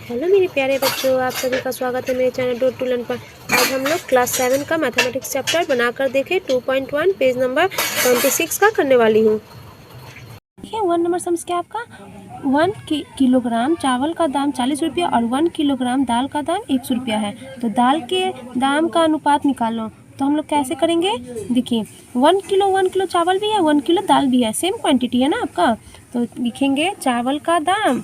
Hello मेरे प्यारे बच्चों, आप सभी का स्वागत है मेरे चैनल डॉट टू लर्न पर। आज हम लोग क्लास 7 का मैथमेटिक्स चैप्टर बनाकर देखें 2.1 पेज नंबर 26 का करने वाली हूँ। देखिए 1 नंबर सम्स क्या आपका 1 किलोग्राम चावल का दाम 40 रुपया और 1 किलोग्राम दाल का दाम 100 रुपया है। तो दाल के दाम का अनुपात निकालो। तो हम लोग कैसे करेंगे, देखिए 1 किलो चावल भी है, 1 किलो दाल भी है, सेम क्वांटिटी है ना आपका। तो लिखेंगे चावल का दाम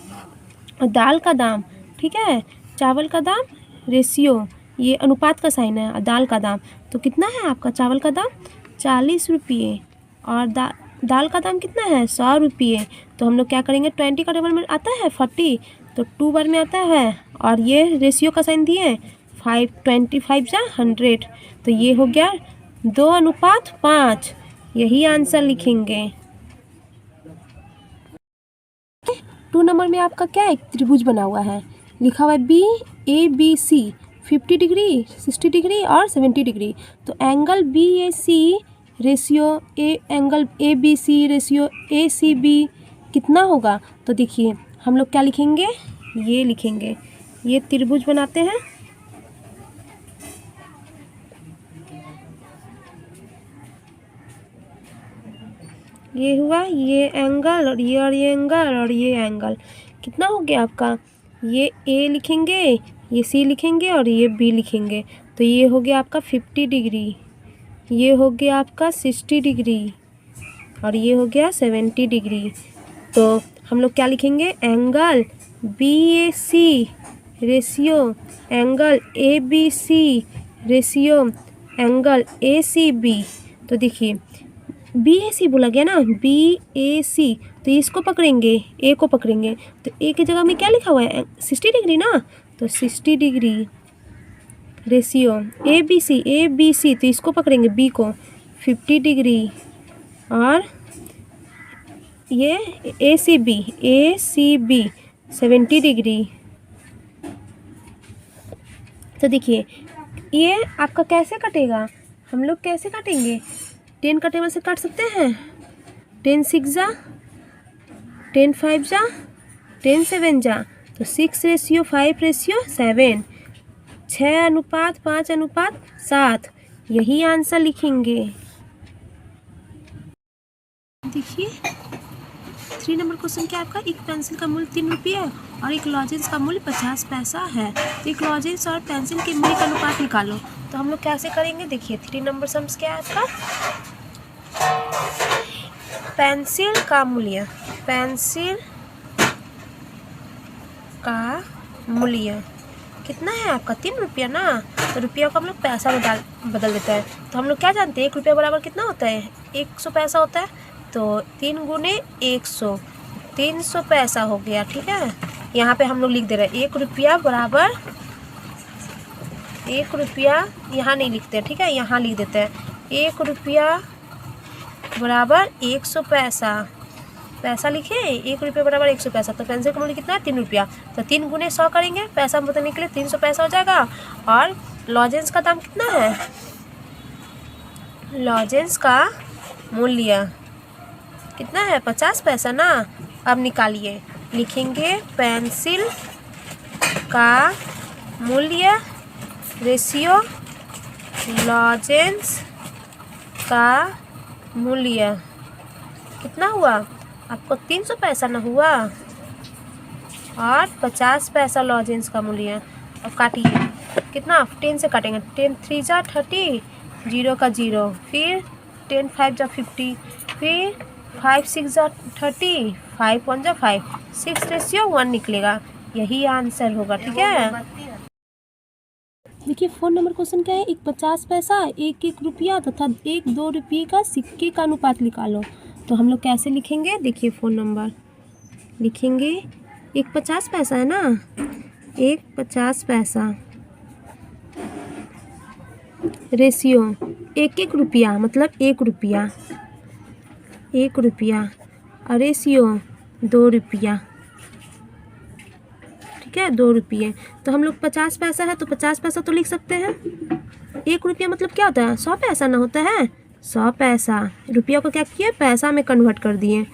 और दाल का दाम, ठीक है। चावल का दाम रेशियो, ये अनुपात का साइन है, और दाल का दाम तो कितना है आपका, चावल का दाम 40 रुपये और दाल का दाम कितना है 100 रुपये। तो हम लोग क्या करेंगे, 20 का टेबल में आता है 40, तो 2 बार में आता है, और ये रेशियो का साइन दिए 525 जा 100, तो ये हो गया 2:5। यही आंसर लिखेंगे। 2 नंबर में आपका क्या है, त्रिभुज बना हुआ है, लिखा हुआ है BABC 50 डिग्री, 60 डिग्री और 70 डिग्री। तो angle BAC ratio angle ABC ratio ACB कितना होगा। तो देखिए हम लोग क्या लिखेंगे, ये लिखेंगे, ये त्रिभुज बनाते हैं। ये हुआ ये एंगल और ये एंगल और ये एंगल कितना हो गया आपका, ये A लिखेंगे, ये C लिखेंगे और ये B लिखेंगे। तो ये हो गया आपका 50 डिग्री, ये हो गया आपका 60 डिग्री और ये हो गया 70 डिग्री। तो हम लोग क्या लिखेंगे, angle BAC ratio angle ABC ratio angle ACB। तो देखिए BAC बोला गया ना, BAC, तो इसको पकड़ेंगे, A को पकड़ेंगे, तो A की जगह में क्या लिखा हुआ है 60 डिग्री ना, तो 60 डिग्री रेशियो ABC, तो इसको पकड़ेंगे B को 50 डिग्री और ये ACB 70 डिग्री। तो देखिए ये आपका कैसे कटेगा, हम लोग कैसे काटेंगे, 10 का टेबल से काट सकते हैं, 10 6 जा 10 5 जा 10 7 जा, तो 6:5:7, 6:5:7, यही आंसर लिखेंगे। देखिए 3 नंबर क्वेश्चन क्या आपका, एक पेंसिल का मूल्य 3 रुपये और एक लॉजेंस का मूल्य 50 पैसा है। तो एक लॉजेंस और पेंसिल के मूल्य का अनुपात निकालो। तो हम लोग कैसे करेंगे, देखिए 3 नंबर सम्स क्या है आपका, पेंसिल का मूल्य कितना है आपका 3 रुपया ना, तो रुपया को हम लोग पैसा में बदल देता है। तो हम लोग क्या जानते हैं, 1 रुपया बराबर कितना होता है, 100 पैसा होता है। तो 3 गुने 100 300 पैसा हो गया, ठीक है। यहाँ पे हम लोग लिख दे रहे हैं 1 रुपया बराबर 1 रुपया, यहाँ नहीं लिखते हैं, ठीक है, यहाँ लिख देते हैं 1 रुपया बराबर 100 पैसा लिखे, 1 रुपये बराबर 100 पैसा। तो पेंसिल का मूल्य कितना है 3 रुपया, तो 3 गुने 100 करेंगे, पैसा बताने के लिए 300 पैसा हो जाएगा। और लॉजेंस का दाम कितना है, लॉजेंस का मूल्य कितना है 50 पैसा ना। अब निकालिए, लिखेंगे पेंसिल का मूल्य रेशियो लॉजेंस का मूल्य कितना हुआ आपको, 300 पैसा ना हुआ, और 50 पैसा लॉजेंस का मूल्य। अब काटिए, कितना 10 से काटेंगे, 10 3 जा 30, 0 का 0, फिर 10 5 जा 50, फिर 5 6 जा 30, 5 1 जा 5, 6:1 निकलेगा, यही आंसर होगा, ठीक है। देखिए 4 नंबर क्वेश्चन क्या है, एक 50 पैसा, एक 1 रुपया तथा एक 2 रुपये का सिक्के का अनुपात निकालो। तो हम लोग कैसे लिखेंगे, देखिए 4 नंबर लिखेंगे, एक 50 पैसा है ना, एक 50 पैसा रेशियो 1 रुपया, मतलब 1 रुपया और रेशियो 2 रुपया, ठीक है, 2 रुपये। तो हम लोग 50 पैसा है तो 50 पैसा तो लिख सकते हैं, 1 रुपया मतलब क्या होता है 100 पैसा ना होता है, 100 पैसा, रुपया को क्या किए पैसा में कन्वर्ट कर दिए,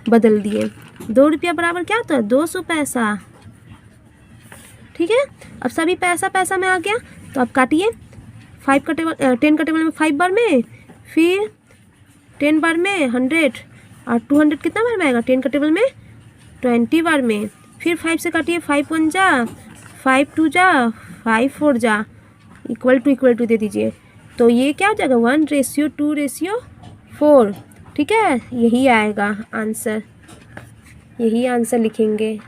बदल दिए। 2 रुपया बराबर क्या होता है 200 पैसा, ठीक है। अब सभी पैसा पैसा में आ गया, तो अब काटिए। 5 का टेबल 10 का टेबल में 5 बार में, फिर 10 बार में 100, और 200 कितना बार में आएगा 10 का टेबल में 20 बार में। फिर 5 से काटिए, 5 1 जा, 5 2 जा, 5 4 जा, इक्वल टू दे दीजिए। तो ये क्या हो जाएगा 1:2:4, ठीक है। यही आएगा आंसर, यही आंसर लिखेंगे।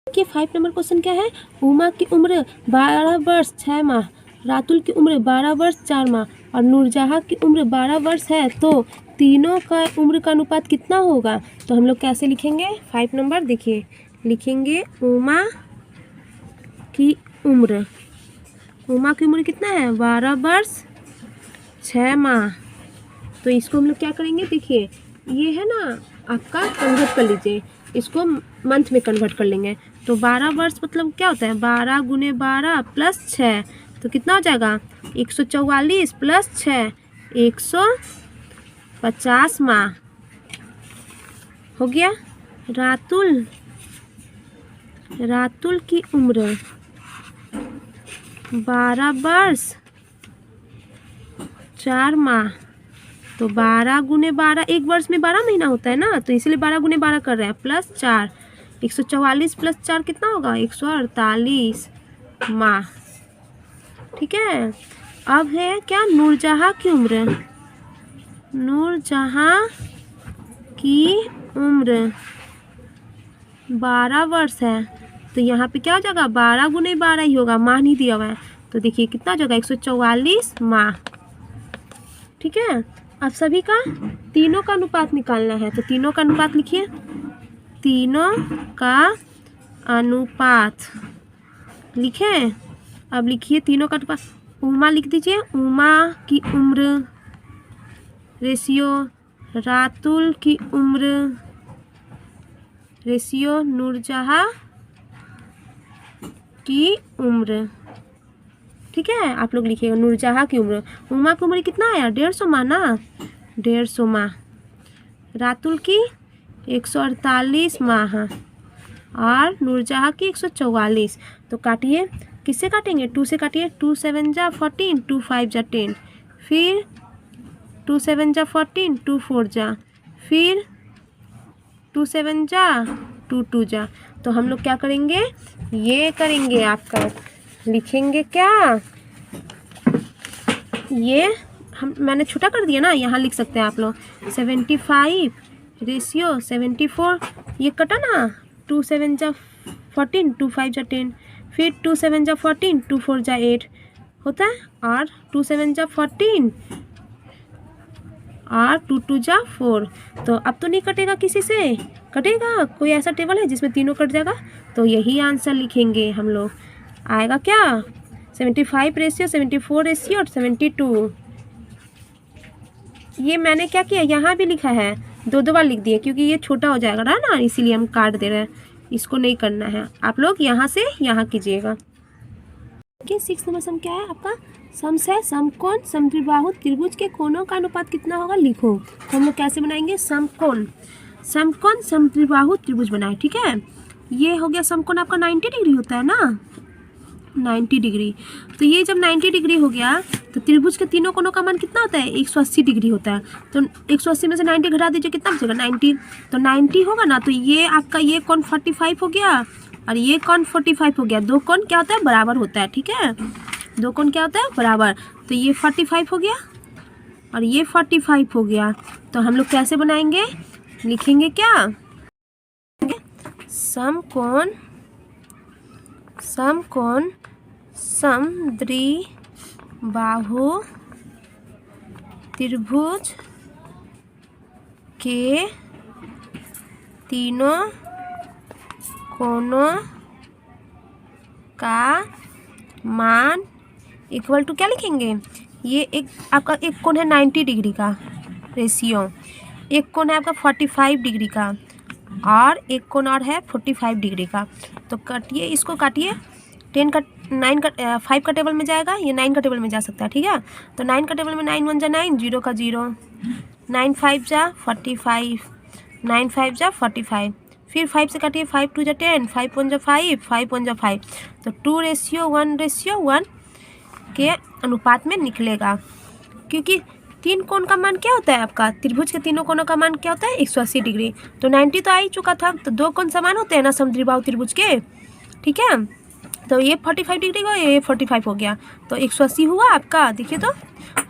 देखिए 5 नंबर क्वेश्चन क्या है। उमा की उम्र 12 वर्ष 6 माह, रातुल की उम्र 12 वर्ष 4 माह और नूरजहाँ की उम्र 12 वर्ष है, तो तीनों का उम्र का अनुपात कितना होगा। तो हम लोग कैसे लिखेंगे 5 नंबर, देखिए लिखेंगे उमा की उम्र कितना है 12 वर्ष 6 माह। तो इसको हम लोग क्या करेंगे, देखिए ये है ना आपका, कन्वर्ट कर लीजिए, इसको मंथ में कन्वर्ट कर लेंगे। तो 12 वर्ष मतलब क्या होता है 12 गुने 12 प्लस 6, तो कितना हो जाएगा 144 प्लस 6 150 माह हो गया। रातुल की उम्र 12 वर्ष 4 माह, तो 12 गुने 12, एक वर्ष में 12 महीना होता है ना, तो इसलिए 12 गुने 12 कर रहे हैं, प्लस 4 144 प्लस 4 कितना होगा 148 माह, ठीक है। अब है क्या नूरजहाँ की उम्र 12 वर्ष है, तो यहाँ पे क्या हो जाएगा 12 गुने 12 ही होगा, माह नहीं दिया हुआ है। तो देखिए कितना हो जाएगा 144 माह, ठीक है। अब सभी का तीनों का अनुपात निकालना है, तो तीनों का अनुपात लिखिए, तीनों का अनुपात लिखे। अब लिखिए तीनों का अनुपात, उमा लिख दीजिए, उमा की उम्र रेशियो रातुल की उम्र रेशियो नूरजहाँ की उम्र, ठीक है। आप लोग लिखिएगा नूरजहाँ की उम्र, उमा की उम्र कितना आया 150 माह ना, 150 माह, रातुल की 148 माह और नूरजहाँ की 144। तो काटिए, किससे काटेंगे 2 से काटिए, 2 7 जा 14, 2 5 जा 10, फिर 2 7 जा 14, 2 4 जा, फिर 2 7 जा 2 2 जा। तो हम लोग क्या करेंगे, ये करेंगे आपका, लिखेंगे क्या, ये मैंने छोटा कर दिया ना, यहाँ लिख सकते हैं आप लोग 75 रेशियो 74, ये कटा ना, 2 7 जा 14, 2 5 जा 10, फिर 2 7 जा 14, 2 4 जा 8 होता है, और 2 7 जा 14 और 2 2 जा 4। तो अब तो नहीं कटेगा, किसी से कटेगा, कोई ऐसा टेबल है जिसमें तीनों कट जाएगा, तो यही आंसर लिखेंगे हम लोग। आएगा क्या 75 रेशियो 74 रेशियो और 72। ये मैंने क्या किया, यहाँ भी लिखा है, 2 बार लिख दिए, क्योंकि ये छोटा हो जाएगा ना, इसीलिए हम काट दे रहे हैं, इसको नहीं करना है। आप लोग यहाँ से यहाँ कीजिएगा। देखिए 6 नंबर सम क्या है आपका, सम्स है समकोण समद्विबाहु त्रिभुज के कोणों का अनुपात कितना होगा लिखो। तो हम लोग कैसे बनाएंगे, समकोण समद्विबाहु त्रिभुज बनाए, ठीक है। ये हो गया समकोण आपका 90 डिग्री होता है ना, 90 डिग्री। तो ये जब 90 डिग्री हो गया, तो त्रिभुज के तीनों कोणों का मान कितना होता है 180 डिग्री होता है। तो 180 में से 90 घटा दीजिए, कितना बचेगा 90, तो 90 होगा ना, तो ये आपका ये कोण 45 हो गया और ये कोण 45 हो गया। दो कोण क्या होता है बराबर होता है, ठीक है, दो कोण क्या होता है बराबर। तो ये 45 हो गया और ये 45 हो गया। तो हम लोग कैसे बनाएंगे, लिखेंगे क्या, समकोण समद्विबाहु त्रिभुज के तीनों कोणों का मान इक्वल टू क्या लिखेंगे, ये एक आपका एक कोण है 90 डिग्री का रेशियो, एक कोण है आपका 45 डिग्री का और एक कोण और है 45 डिग्री का। तो काटिए, इसको काटिए, 10 का 9 का 5 का टेबल में जाएगा, ये 9 का टेबल में जा सकता है, ठीक है। तो 9 का टेबल में 9 1 जा 9, 0 का 0, 9 5 जा 45, 9 5 जा 45, फिर 5 से काटिए, 5 2 जा 10, 5 1 जा 5, 5 1 जा 5, तो 2:1 के अनुपात में निकलेगा। क्योंकि 3 कोण का मान क्या होता है आपका, त्रिभुज के तीनों कोणों का मान क्या होता है 180 डिग्री। तो 90 तो आ ही चुका था, तो 2 कोण समान होते हैं ना समद्विबाहु त्रिभुज के, ठीक है। तो ये 45 डिग्री का, ये 45 हो गया, तो 180 हुआ आपका। देखिए तो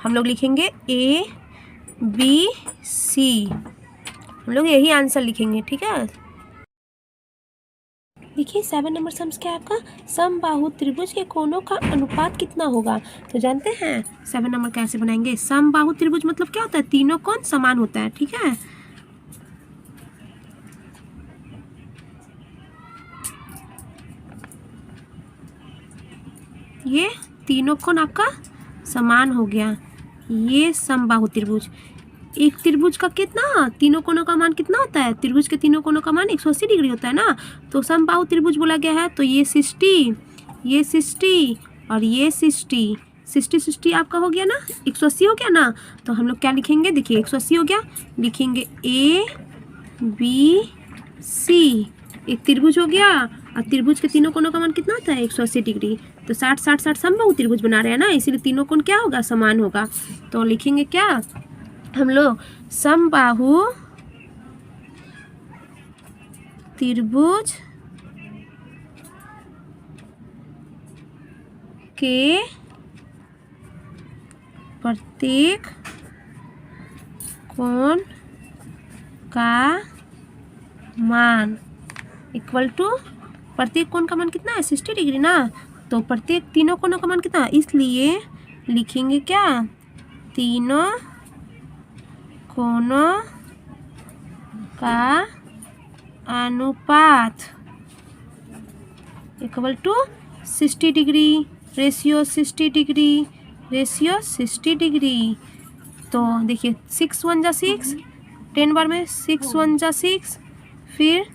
हम लोग लिखेंगे ABC, हम लोग यही आंसर लिखेंगे, ठीक है। देखिए 7 नंबर सम्स क्या है आपका, समबाहु त्रिभुज के कोणों का अनुपात कितना होगा। तो जानते हैं 7 नंबर कैसे बनाएंगे। समबाहु त्रिभुज मतलब क्या होता है, तीनों कोण समान होता है, ठीक है। ये तीनों कोण आपका समान हो गया, ये समबाहु त्रिभुज। एक त्रिभुज का कितना, तीनों कोणों का मान कितना होता है, त्रिभुज के तीनों कोणों का मान 180 डिग्री होता है ना। तो समबाहु त्रिभुज बोला गया है, तो ये 60, ये 60 और ये 60, 60 60 आपका हो गया ना, 180 हो गया ना। तो हम लोग क्या लिखेंगे, देखिए 180 हो गया, लिखेंगे ABC, एक त्रिभुज हो गया, और त्रिभुज के तीनों कोणों का मान कितना होता है 180 डिग्री। तो 60 60 60 समबाहु त्रिभुज बना रहे हैं ना, इसीलिए तीनों कोण क्या होगा, समान होगा। तो लिखेंगे क्या हम लोग, समबाहु त्रिभुज के प्रत्येक कोण का मान इक्वल टू, प्रत्येक कोण का मान कितना है 60 डिग्री ना, तो प्रत्येक तीनों कोणों का मान कितना, इसलिए लिखेंगे क्या, तीनों कोणों का अनुपात equal to 60 degree, ratio 60 degree, ratio 60 degree. तो देखिए 6 1 जा 6, 10 बार में 6 1 जा 6, फिर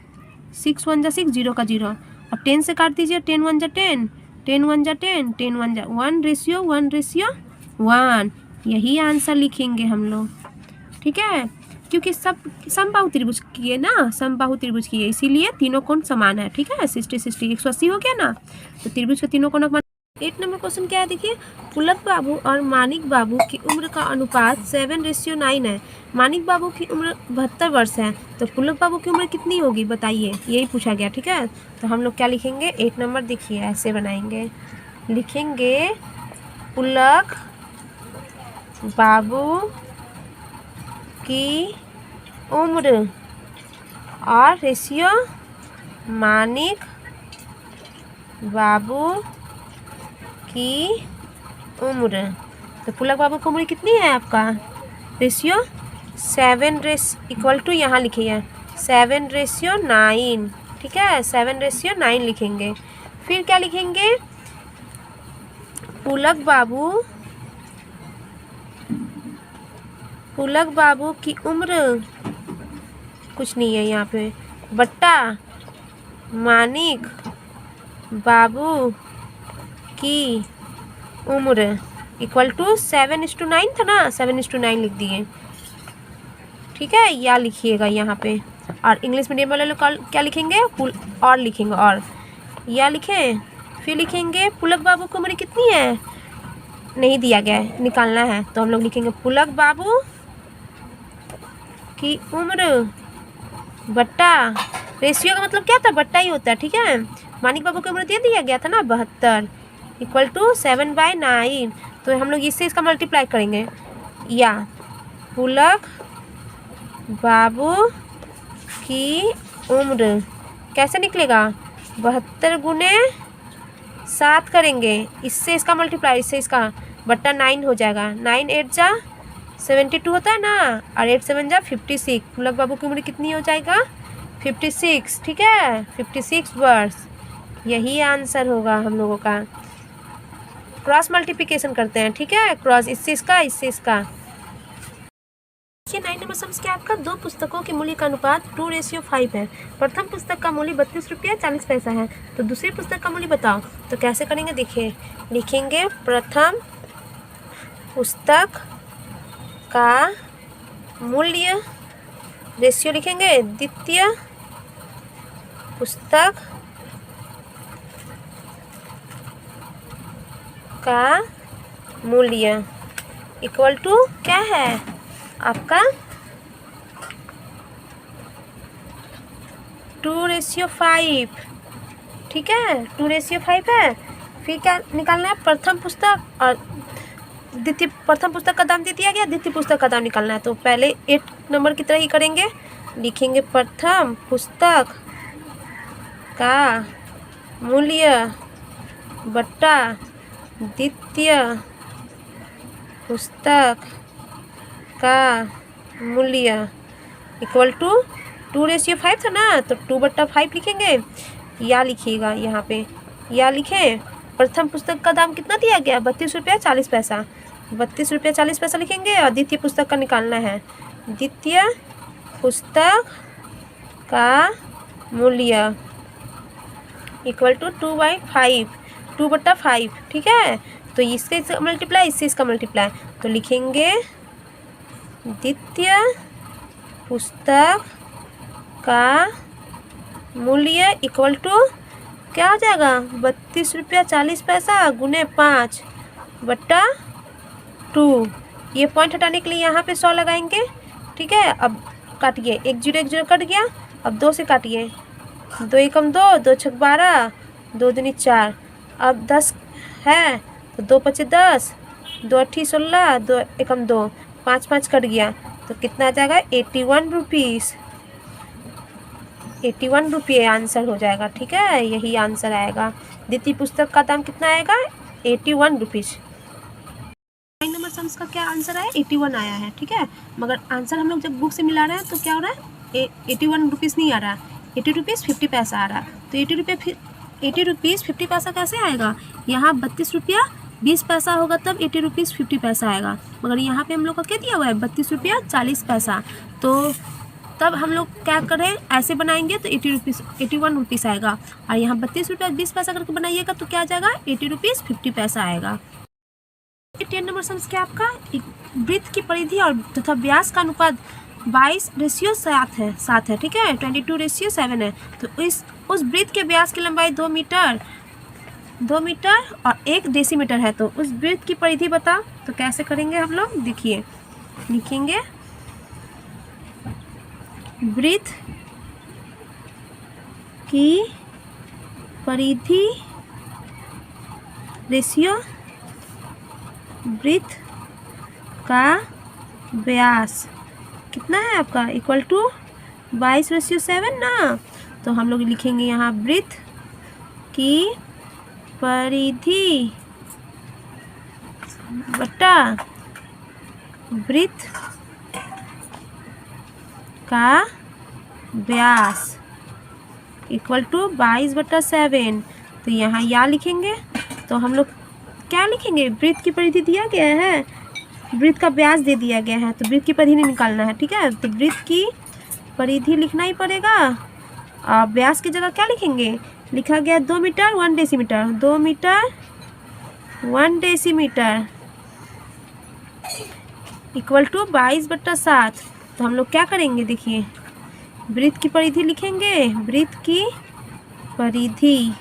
6 1 जा 6, 0 का 0, अब 10 से काट दीजिए, 10 1 जा 10, 10 1 जा 10, 10 1 जा 1, रेशियो 1:1, यही आंसर लिखेंगे हम लोग, ठीक है। क्योंकि सब समबाहु त्रिभुज की है ना, समबाहु त्रिभुज की है, इसीलिए तीनों कोण समान है, ठीक है। 60 60 180 हो गया ना, तो त्रिभुज के तीनों कोणों का 8 नंबर क्वेश्चन क्या है, देखिए पुलक बाबू और मानिक बाबू की उम्र का अनुपात 7:9 है। मानिक बाबू की उम्र 72 वर्ष है, तो पुलक बाबू की उम्र कितनी होगी बताइए, यही पूछा गया, ठीक है। तो हम लोग क्या लिखेंगे, 8 नंबर देखिए ऐसे बनाएंगे, लिखेंगे पुलक बाबू की उम्र और रेशियो मानिक बाबू की उम्र। तो पुलक बाबू की उम्र कितनी है आपका, रेशियो 7 इक्वल टू, यहाँ लिखिए 7:9, ठीक है, 7:9 लिखेंगे। फिर क्या लिखेंगे, पुलक बाबू की उम्र कुछ नहीं है यहाँ पे, बट्टा मानिक बाबू की उम्र इक्वल टू 7:9 था ना, 7:9 लिख दिए, ठीक है। या लिखिएगा यहाँ पे, और इंग्लिश मीडियम वाले लोग क्या लिखेंगे, और लिखेंगे, और या लिखें। फिर लिखेंगे पुलक बाबू की उम्र कितनी है, नहीं दिया गया है, निकालना है, तो हम लोग लिखेंगे पुलक बाबू की उम्र बट्टा, रेशियो का मतलब क्या था, बट्टा ही होता है, ठीक है। मानिक बाबू की उम्र दे दिया गया था ना 72, इक्वल टू 7/9, तो हम लोग इससे इसका मल्टीप्लाई करेंगे, या पुलक बाबू की उम्र कैसे निकलेगा, 72 गुने 7 करेंगे, इससे इसका मल्टीप्लाई, इससे इसका बट्टा 9 हो जाएगा, 9 8 जा 72 होता है ना, और 8 7 जा 56, पुलक बाबू की उम्र कितनी हो जाएगा 56, ठीक है, 56 वर्ष, यही आंसर होगा हम लोगों का। क्रॉस मल्टीप्लिकेशन करते हैं, ठीक है, क्रॉस, इससे इसका, इससे इसका। 9 नंबर सम्स क्या आपका, दो पुस्तकों के मूल्य का अनुपात 2:5 है। प्रथम पुस्तक का मूल्य 32 रुपया 40 पैसा है, तो दूसरी पुस्तक का मूल्य बताओ। तो कैसे करेंगे, देखिए लिखेंगे प्रथम पुस्तक का मूल्य, रेशियो लिखेंगे द्वितीय पुस्तक का मूल्य इक्वल टू क्या है आपका 2:5। ठीक है, 2:5 है। फिर क्या निकालना है, प्रथम पुस्तक और द्वितीय, प्रथम पुस्तक का दाम दे दिया गया, द्वितीय पुस्तक का दाम निकालना है। तो पहले 8 नंबर की तरह ही करेंगे, लिखेंगे प्रथम पुस्तक का मूल्य बट्टा द्वितीय पुस्तक का मूल्य इक्वल टू 2:5 था ना, तो 2/5 लिखेंगे। या लिखिएगा यहाँ पे, या लिखें प्रथम पुस्तक का दाम कितना दिया गया 32 रुपया 40 पैसा, 32 रुपया 40 पैसा लिखेंगे। और द्वितीय पुस्तक का निकालना है, द्वितीय पुस्तक का मूल्य इक्वल टू 2/5। ठीक है, तो इससे मल्टीप्लाई, इससे इसका मल्टीप्लाई, तो लिखेंगे द्वितीय पुस्तक का मूल्य इक्वल टू क्या हो जाएगा 32 रुपया 40 पैसा गुने 5/2। ये पॉइंट हटाने के लिए यहाँ पे 100 लगाएंगे। ठीक है, अब काटिए, 1 0 कट गया। अब 2 से काटिए, 2 एकम 2, 2 छक 12, 2 दूनी 4। अब 10 है तो 2 पचे 10, 2 अट्ठी 16, 2 एकम 2, 5 5 कट गया। तो कितना आ जाएगा 81 रुपीज़, 81 रुपये आंसर हो जाएगा। ठीक है, यही आंसर आएगा। द्वितीय पुस्तक का दाम कितना आएगा 81 रुपीज़। 9 नंबर सम्स का क्या आंसर आया 81 आया है। ठीक है, मगर आंसर हम लोग जब बुक से मिला रहे हैं तो क्या हो रहा है 81 रुपीज़ नहीं आ रहा, 80 रुपीज़ 50 पैसा आ रहा। तो 80 रुपीज़ 50 पैसा कैसे आएगा, यहाँ 32 रुपया 20 पैसा होगा तब 80 रुपीज़ 50 पैसा आएगा, मगर यहाँ पे हम लोग का क्या दिया हुआ है 32 रुपया 40 पैसा। तो तब हम लोग क्या करें, ऐसे बनाएंगे तो 81 रुपीज़ आएगा। और यहाँ 32 रुपया 20 पैसा करके बनाइएगा तो क्या आ जाएगा 80 रुपीज़ 50 पैसा आएगा। 10 नंबर सम्स क्या आपका, वृत्त की परिधि और तथा व्यास का अनुपात 22:7 है। ठीक है, 22:7 है। तो उस वृत्त के व्यास की लंबाई 2 मीटर और 1 डेसीमीटर है। तो उस वृत्त की परिधि बता, तो कैसे करेंगे हम लोग, देखिए लिखेंगे वृत्त की परिधि रेशियो वृत्त का व्यास कितना है आपका इक्वल टू 22:7 ना। तो हम लोग लिखेंगे यहाँ वृत्त की परिधि बटा वृत्त का व्यास इक्वल टू 22/7। तो यहाँ या लिखेंगे, तो हम लोग क्या लिखेंगे, वृत्त की परिधि दिया गया है, वृत्त का व्यास दे दिया गया है, तो वृत्त की परिधि नहीं निकालना है। ठीक है, तो वृत्त की परिधि लिखना ही पड़ेगा। और व्यास की जगह क्या लिखेंगे, लिखा गया 2 metre 1 decimetre, 2 metre 1 decimetre equal to 22/7। तो हम लोग क्या करेंगे, देखिए वृत्त की परिधि लिखेंगे, वृत्त की परिधि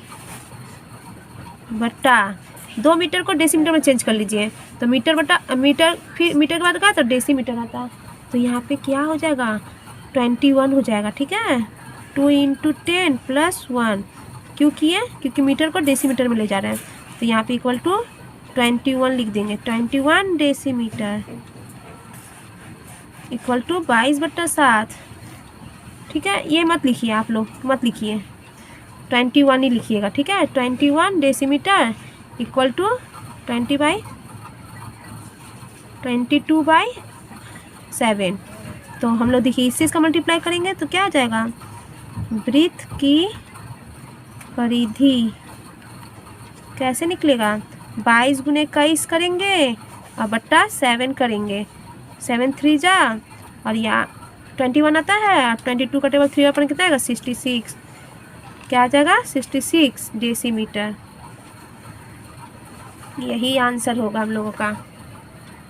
बट्टा 2 मीटर को डेसीमीटर में चेंज कर लीजिए, तो मीटर बटा मीटर, फिर मीटर के बाद का तो डेसीमीटर आता। तो यहाँ पे क्या हो जाएगा 21 हो जाएगा। ठीक है, 2 × 10 + 1 क्यों किए, क्योंकि मीटर को डेसीमीटर में ले जा रहे हैं। तो यहाँ पे इक्वल टू 21 लिख देंगे, 21 डेसीमीटर इक्वल टू 22/7। ठीक है, ये मत लिखिए, आप लोग मत लिखिए, 21 ही लिखिएगा। ठीक है, 21 डेसीमीटर इक्वल टू 22/7। तो हम लोग देखिए इससे इसका मल्टीप्लाई करेंगे तो क्या आ जाएगा, वृत्त की परिधि कैसे निकलेगा, 22 × 21 करेंगे और बट्टा 7 करेंगे, 7 3 जा, और यहाँ 21 आता है, 22 का टेबल 3 पर कितना आएगा 66, क्या आ जाएगा 66 डेसीमीटर। यही आंसर होगा हम लोगों का।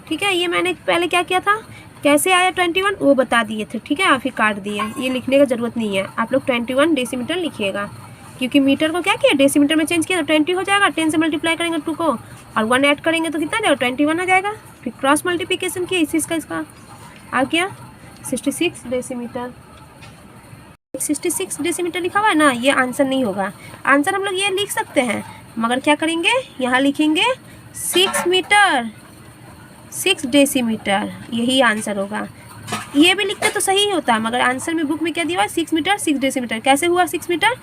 ठीक है, ये मैंने पहले क्या किया था, कैसे आया 21 वो बता दिए थे, ठीक है, आप ही काट दिए, ये लिखने का ज़रूरत नहीं है। आप लोग 21 डेसीमीटर लिखिएगा, क्योंकि मीटर को क्या किया, डेसीमीटर में चेंज किया तो 20 हो जाएगा। 10 से मल्टीप्लाई करेंगे 2 को और 1 ऐड करेंगे तो कितना जाएगा, 21 आ जाएगा। फिर क्रॉस मल्टीप्लिकेशन किया इसी का, इसका आ गया 66 डेसीमीटर। 66 डेसीमीटर लिखा हुआ है ना, ये आंसर नहीं होगा। आंसर हम लोग ये लिख सकते हैं, मगर क्या करेंगे, यहाँ लिखेंगे 6 मीटर 6 डेसीमीटर, यही आंसर होगा। ये भी लिखते तो सही होता, मगर आंसर में बुक में क्या दिया हुआ है, 6 मीटर 6 डेसीमीटर। कैसे हुआ 6 मीटर,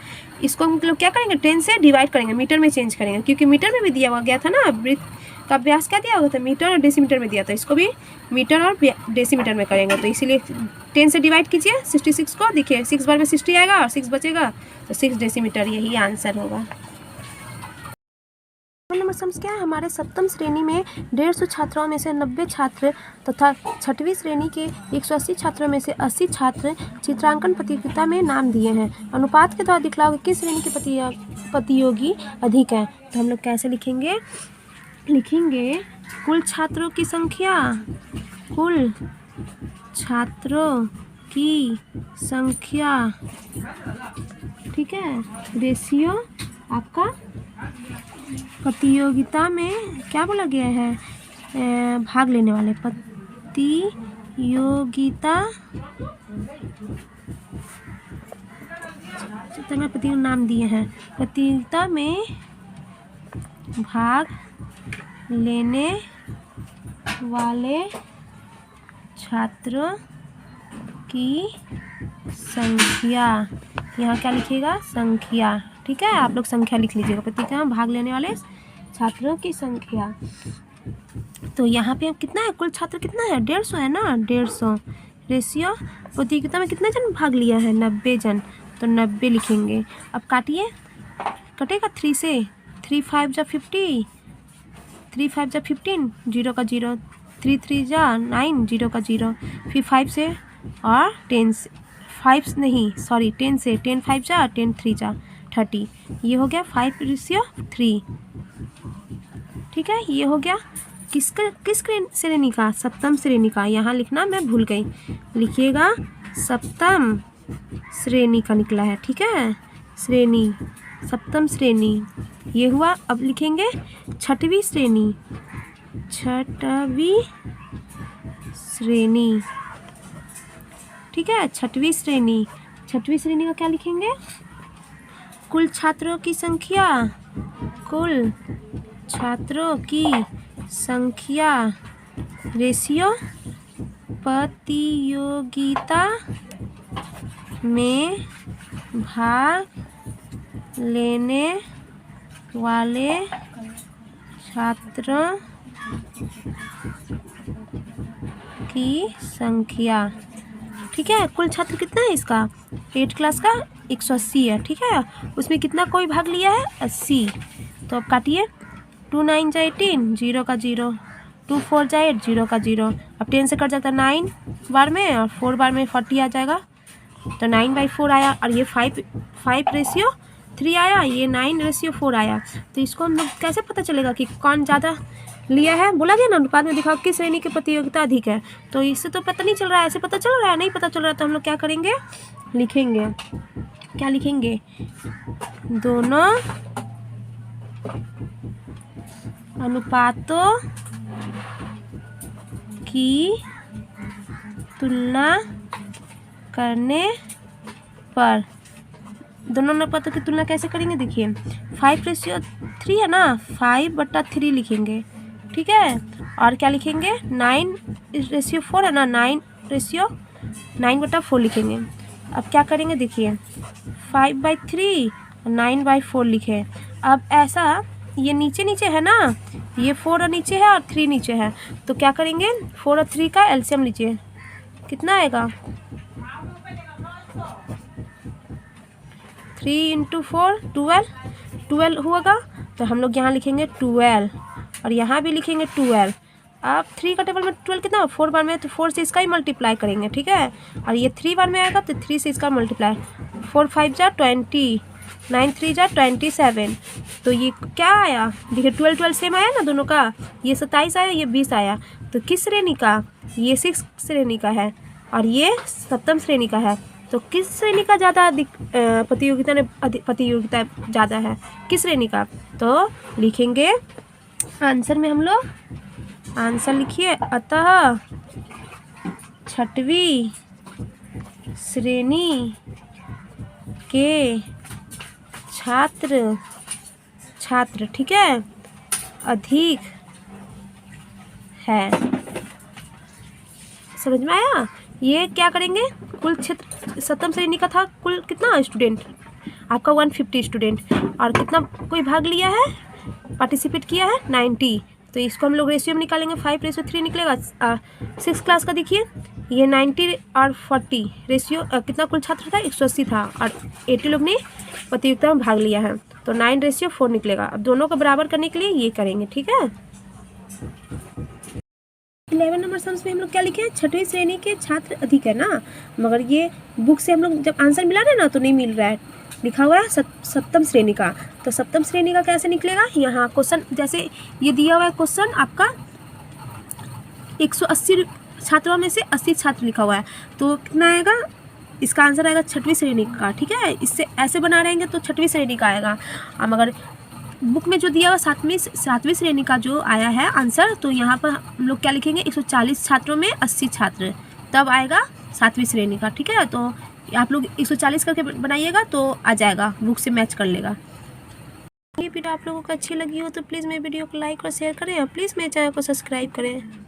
इसको हम लोग क्या करेंगे, 10 से डिवाइड करेंगे, मीटर में चेंज करेंगे, क्योंकि मीटर में भी दिया हुआ गया था ना, वृत्त का व्यास क्या दिया हुआ था, मीटर और डेसीमीटर में दिया था। इसको भी मीटर और डेसीमीटर में करेंगे, तो इसीलिए 10 से डिवाइड कीजिए 66 को, देखिए 6 बार में 60 आएगा और 6 बचेगा, तो 6 डेसीमीटर यही आंसर होगा। नंबर सम्स क्या है, हमारे सप्तम श्रेणी में 150 छात्राओं में से 90 छात्र तथा छठवीं श्रेणी के 180 छात्रों में से 80 छात्र चित्रांकन प्रतियोगिता में नाम दिए हैं। अनुपात के द्वारा दिखलाओ कि किस श्रेणी के प्रतियोगी अधिक हैं। तो हम लोग कैसे लिखेंगे, लिखेंगे कुल छात्रों की संख्या, कुल छात्रों की संख्या, ठीक है, रेशियो आपका प्रतियोगिता में क्या बोला गया है, भाग लेने वाले, प्रतियोगिता प्रतियोगिता नाम दिए हैं, प्रतियोगिता में भाग लेने वाले छात्रों की संख्या, यहाँ क्या लिखिएगा, संख्या, ठीक है, आप लोग संख्या लिख लीजिएगा, प्रतियोगिता में भाग लेने वाले छात्रों की संख्या। तो यहाँ पे अब कितना है, कुल छात्र कितना है, 150 है ना, 150 रेशियो प्रतियोगिता में कितने जन भाग लिया है, 90 जन, तो 90 लिखेंगे। अब काटिए, कटेगा 3 से, 3 5 जा 50, 3 5 जा 15, 0 का 0, 3 3 जा 9, 0 का 0, फिर 5 से और 10 से, 5 नहीं सॉरी 10 से, 10 5 जा 10 3 जा 30, ये हो गया 5 रेशियो 3, ठीक है, ये हो गया किस श्रेणी का, सप्तम श्रेणी का। यहाँ लिखना मैं भूल गई, लिखिएगा सप्तम श्रेणी का निकला है, ठीक है, श्रेणी, सप्तम श्रेणी ये हुआ। अब लिखेंगे छठवीं श्रेणी, छठवीं श्रेणी, ठीक है, छठवीं श्रेणी। छठवीं श्रेणी का क्या लिखेंगे, कुल छात्रों की संख्या, कुल छात्रों की संख्या रेशियो प्रतियोगिता में भाग लेने वाले छात्रों की संख्या, ठीक है। कुल छात्र कितना है इसका, 8 क्लास का 180 है, ठीक है, उसमें कितना कोई भाग लिया है, 80। तो अब काटिए, 2 9 जा 18, 0 का 0, 2 4 जा 8, 0 का 0, अब 10 से कट जाता है 9 बार में और 4 बार में 40 आ जाएगा, तो 9/4 आया, और ये 5 रेशियो 3 आया, ये 9 रेशियो 4 आया। तो इसको हम लोग कैसे पता चलेगा कि कौन ज़्यादा लिया है, बोला गया ना अनुपात में दिखाओ किस श्रेणी की प्रतियोगिता अधिक है, तो इससे तो पता नहीं चल रहा है, ऐसे पता चल रहा है, नहीं पता चल रहा है, तो हम लोग क्या करेंगे, लिखेंगे, क्या लिखेंगे, दोनों अनुपातों की तुलना करने पर, दोनों अनुपातों की तुलना कैसे करेंगे, देखिए 5 रेशियो 3 है ना, 5/3 लिखेंगे, ठीक है, और क्या लिखेंगे, 9 रेशियो 4 है ना, 9/4 लिखेंगे। अब क्या करेंगे, देखिए 5/3 और 9/4 लिखे। अब ऐसा ये नीचे नीचे है ना, ये 4 नीचे है और 3 नीचे है, तो क्या करेंगे, 4 और 3 का एलसीएम लीजिए, कितना आएगा, 3 × 4 12 होगा, तो हम लोग यहाँ लिखेंगे 12 और यहाँ भी लिखेंगे 12। अब 3 का टेबल में 12 कितना हो, 4 बार में, तो 4 से इसका ही मल्टीप्लाई करेंगे, ठीक है, और ये 3 बार में आएगा तो 3 से इसका मल्टीप्लाई, 4 5 जा 20, 9 3 जा 27, तो ये क्या आया, देखिए 12 12 सेम आया ना दोनों का, ये 27 आया, ये 20 आया, तो किस श्रेणी का? ये 6 श्रेणी का है और ये 7वीं श्रेणी का है। तो किस श्रेणी का ज़्यादा प्रतियोगिता ज़्यादा है? किस श्रेणी का? तो लिखेंगे आंसर में हम लोग, आंसर लिखिए, अतः 6वीं श्रेणी के छात्र ठीक है अधिक है। समझ में आया? ये क्या करेंगे, कुल क्षेत्र 7वीं श्रेणी का था, कुल कितना स्टूडेंट आपका 150 स्टूडेंट, और कितना कोई भाग लिया है, पार्टिसिपेट किया है 90। तो इसको हम लोग रेशियो में निकालेंगे, 5:3 निकलेगा। 6 क्लास का देखिए, ये 90 और 40 रेशियो कितना कुल छात्र था, 180 था, और 80 लोग ने प्रतियोगिता में भाग लिया है, तो 9:4 निकलेगा। अब दोनों को बराबर करने के लिए ये करेंगे, ठीक है। 11 नंबर सम्स में हम लोग क्या लिखे हैं, 6वीं श्रेणी के छात्र अधिक है ना, मगर ये बुक से हम लोग जब आंसर मिला रहे हैं ना तो नहीं मिल रहा है, लिखा हुआ है 7वीं श्रेणी का। तो 7वीं श्रेणी का कैसे निकलेगा, यहाँ क्वेश्चन जैसे ये दिया हुआ है क्वेश्चन आपका 180 छात्रों में से 80 छात्र लिखा हुआ है, तो कितना आएगा, इसका आंसर आएगा 6वीं श्रेणी का, ठीक है। इससे ऐसे बना रहेंगे तो 6वीं श्रेणी का आएगा। मगर बुक में जो दिया हुआ 7वीं श्रेणी का जो आया है आंसर, तो यहाँ पर हम लोग क्या लिखेंगे, 140 छात्रों में 80 छात्र, तब आएगा 7वीं श्रेणी का, ठीक है। तो आप लोग 140 करके बनाइएगा तो आ जाएगा, बुक से मैच कर लेगा। ये वीडियो आप लोगों को अच्छी लगी हो तो प्लीज़ मेरे वीडियो को लाइक और शेयर करें, और प्लीज़ मेरे चैनल को सब्सक्राइब करें।